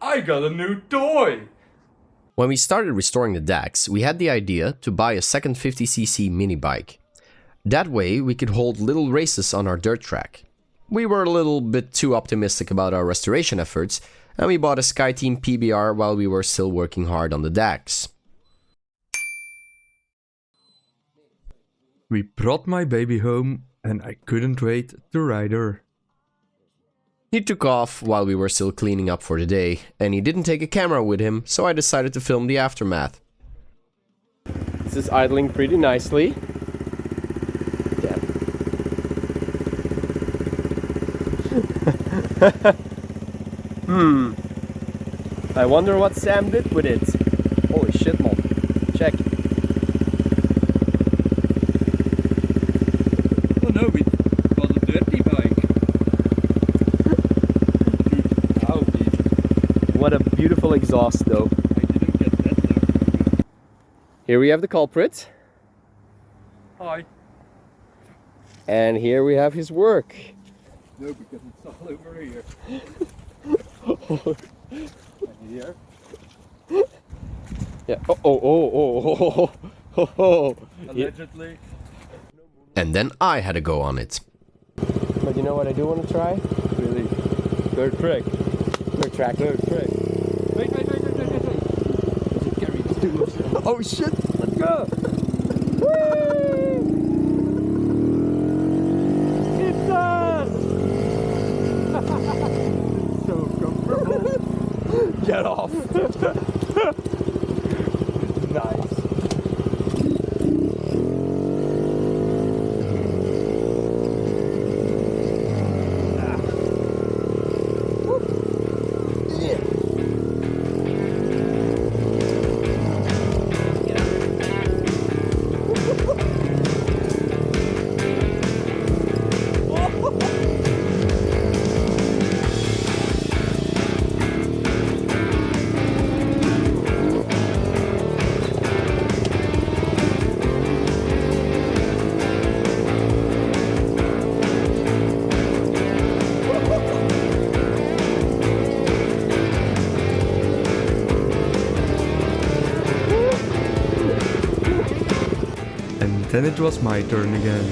I got a new toy! When we started restoring the Dax, we had the idea to buy a second 50cc mini bike. That way we could hold little races on our dirt track. We were a little bit too optimistic about our restoration efforts, and we bought a SkyTeam PBR while we were still working hard on the Dax. We brought my baby home and I couldn't wait to ride her. He took off while we were still cleaning up for the day, and he didn't take a camera with him, so I decided to film the aftermath. This is idling pretty nicely. Yeah. I wonder what Sam did with it. Holy shit, man. Check. Oh no, we got a dirty bike. How deep? What a beautiful exhaust, though. I didn't get that though. Here we have the culprit, Hi. and here we have his work. No, because it's all over here. And here. Yeah. Oh. Allegedly. And then I had a go on it. But you know what I do want to try? Really. Third trick. Dirt track. Third trick. Wait. Carry this dude. Oh shit! Let's go! It's done! So comfortable. Get off! Nice. And then it was my turn again.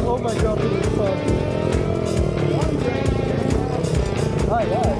Oh my god, this is fun. Oh yeah,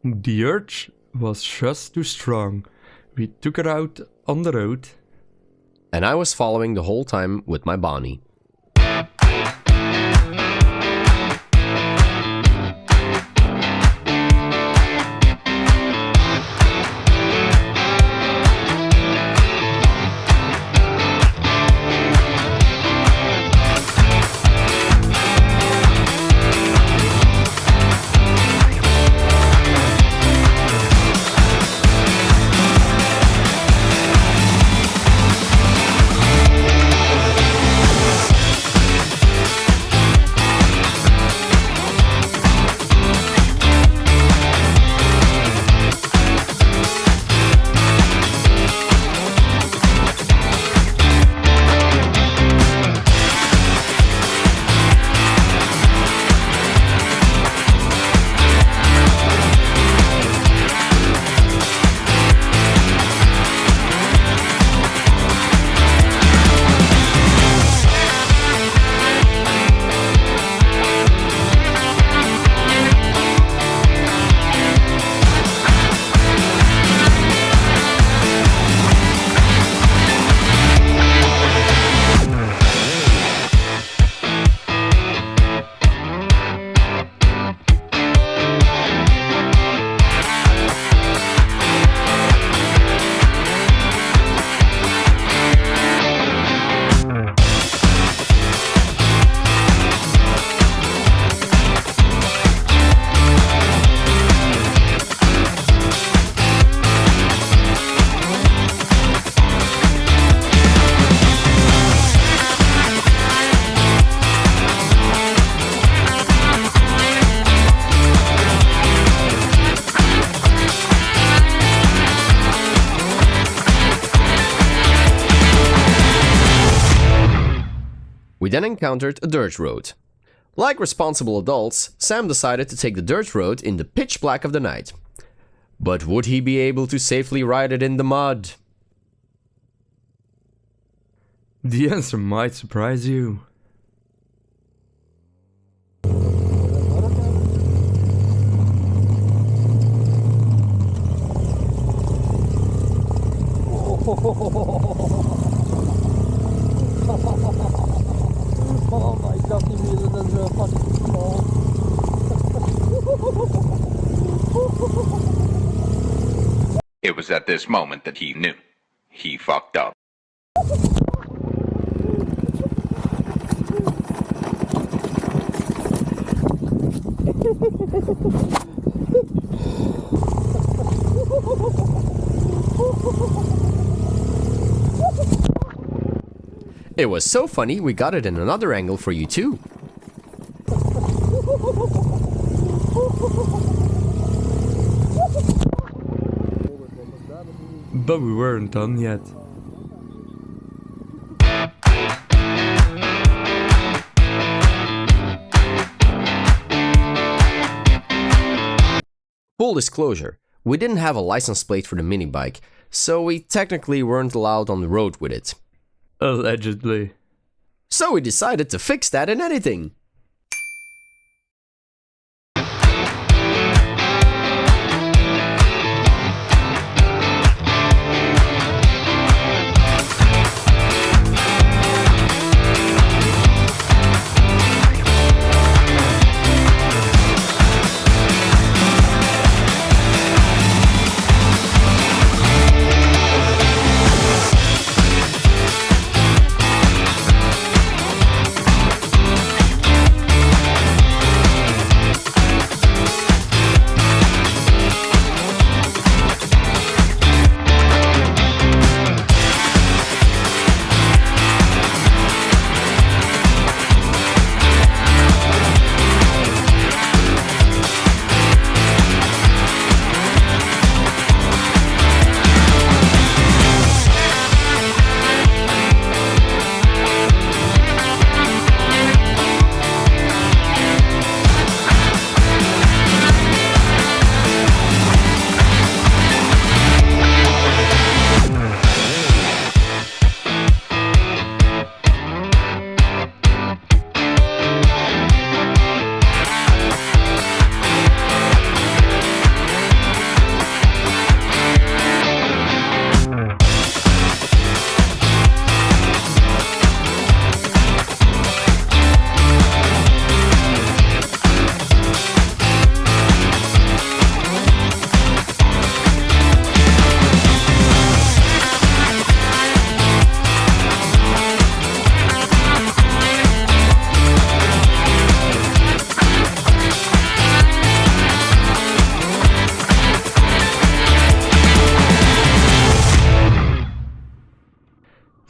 The urge was just too strong. We took her out on the road. And I was following the whole time with my Bonnie. We then encountered a dirt road. Like responsible adults, Sam decided to take the dirt road in the pitch black of the night. But would he be able to safely ride it in the mud? The answer might surprise you. Oh my god, die wielen zijn zo fucking small. It was at this moment that he knew. He fucked up. It was so funny, we got it in another angle for you too. But we weren't done yet. Full disclosure, we didn't have a license plate for the mini bike, so we technically weren't allowed on the road with it. Allegedly. So we decided to fix that in editing.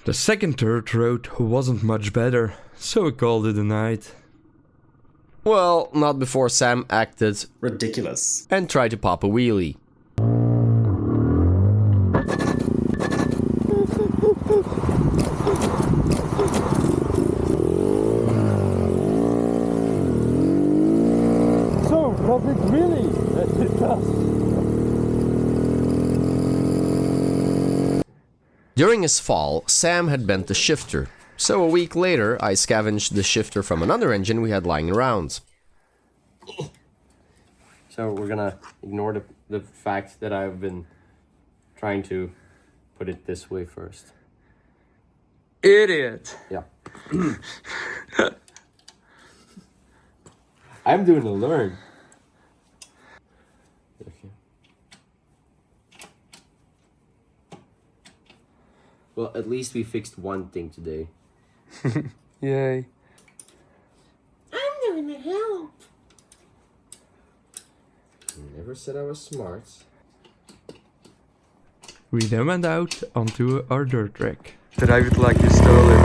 The second dirt road wasn't much better, so we called it a night. Well, not before Sam acted Ridiculous. and tried to pop a wheelie. So, does it really? Yes, it does. During his fall, Sam had bent the shifter, so a week later I scavenged the shifter from another engine we had lying around. So we're gonna ignore the fact that I've been trying to put it this way first. Idiot! Yeah. I'm doing a learn. Okay. Well, at least we fixed one thing today. Yay. I'm doing the help. You never said I was smart. We then went out onto our dirt track. Drive it like you stole it.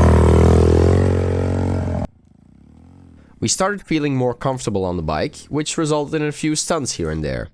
We started feeling more comfortable on the bike, which resulted in a few stunts here and there.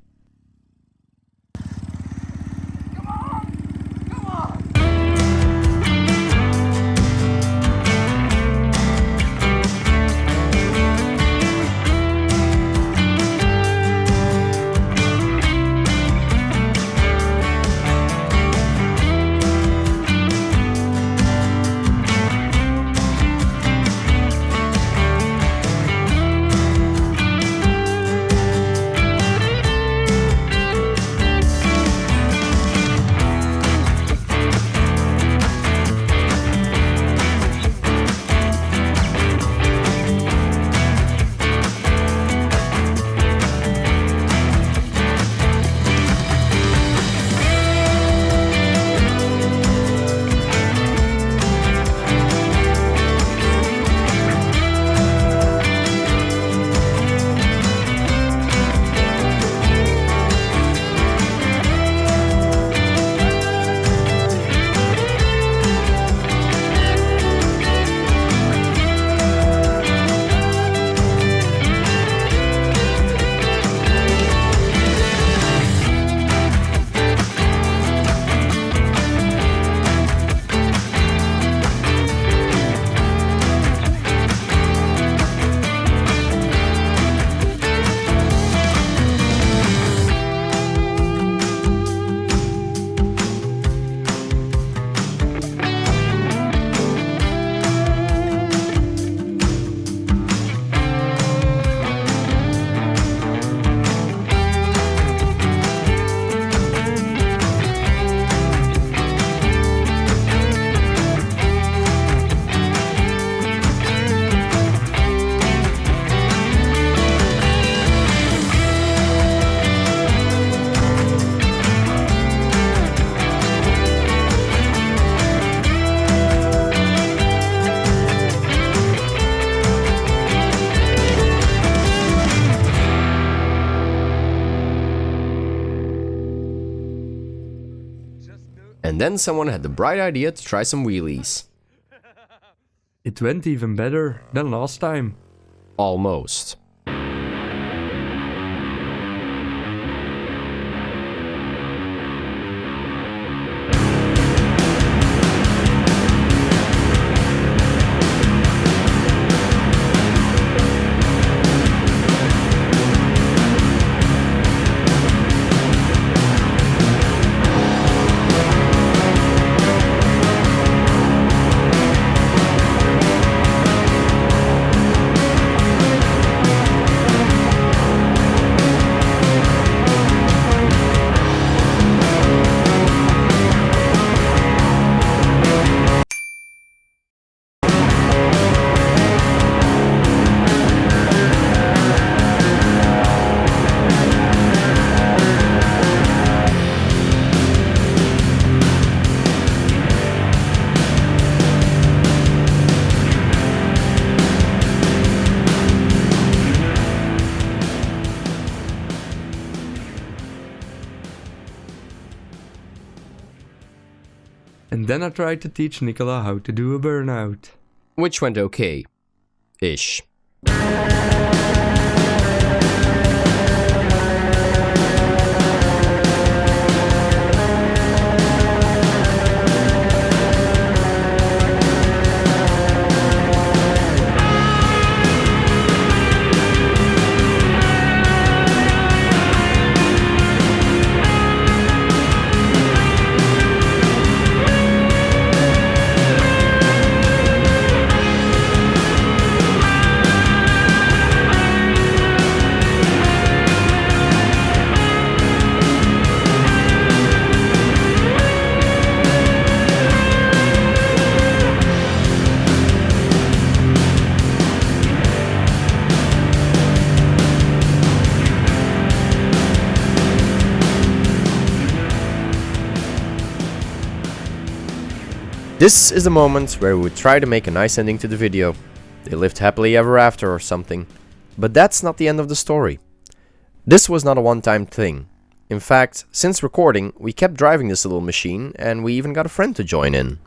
And then someone had the bright idea to try some wheelies. It went even better than last time. Almost. And then I tried to teach Nicola how to do a burnout. Which went okay. Ish. This is the moment where we would try to make a nice ending to the video. They lived happily ever after or something. But that's not the end of the story. This was not a one-time thing. In fact, since recording, we kept driving this little machine and we even got a friend to join in.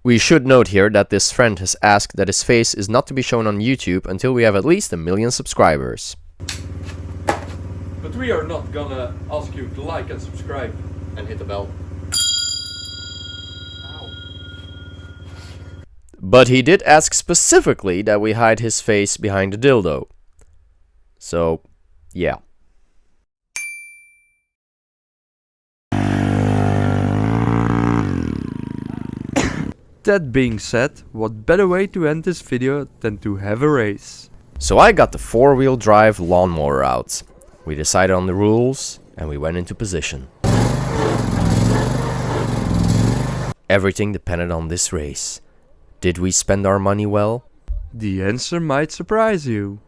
We should note here that this friend has asked that his face is not to be shown on YouTube until we have at least 1 million subscribers. But we are not gonna ask you to like and subscribe. And hit the bell. But he did ask specifically that we hide his face behind the dildo. So, yeah. That being said, what better way to end this video than to have a race? So I got the 4-wheel drive lawnmower out. We decided on the rules and we went into position. Everything depended on this race. Did we spend our money well? The answer might surprise you.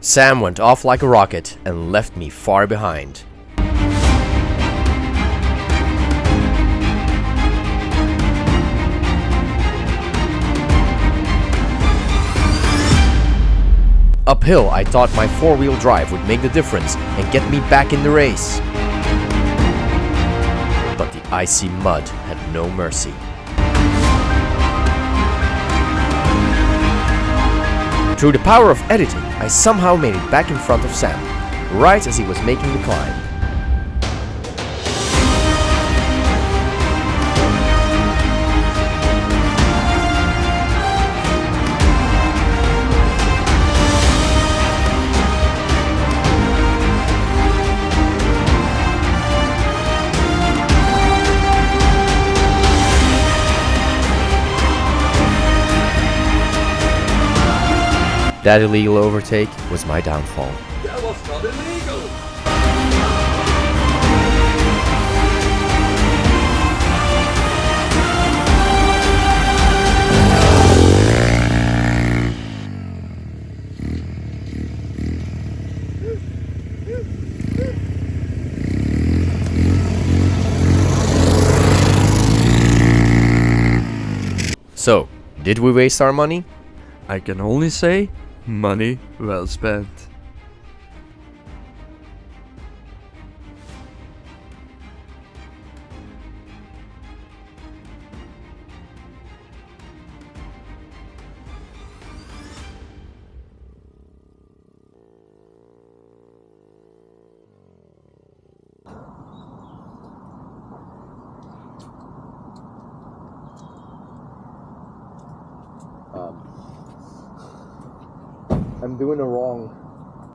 Sam went off like a rocket and left me far behind. Uphill, I thought my 4-wheel drive would make the difference and get me back in the race. But the icy mud had no mercy. Through the power of editing, I somehow made it back in front of Sam, right as he was making the climb. That illegal overtake was my downfall. That was not illegal! So, did we waste our money? I can only say, money well spent. I'm doing it wrong.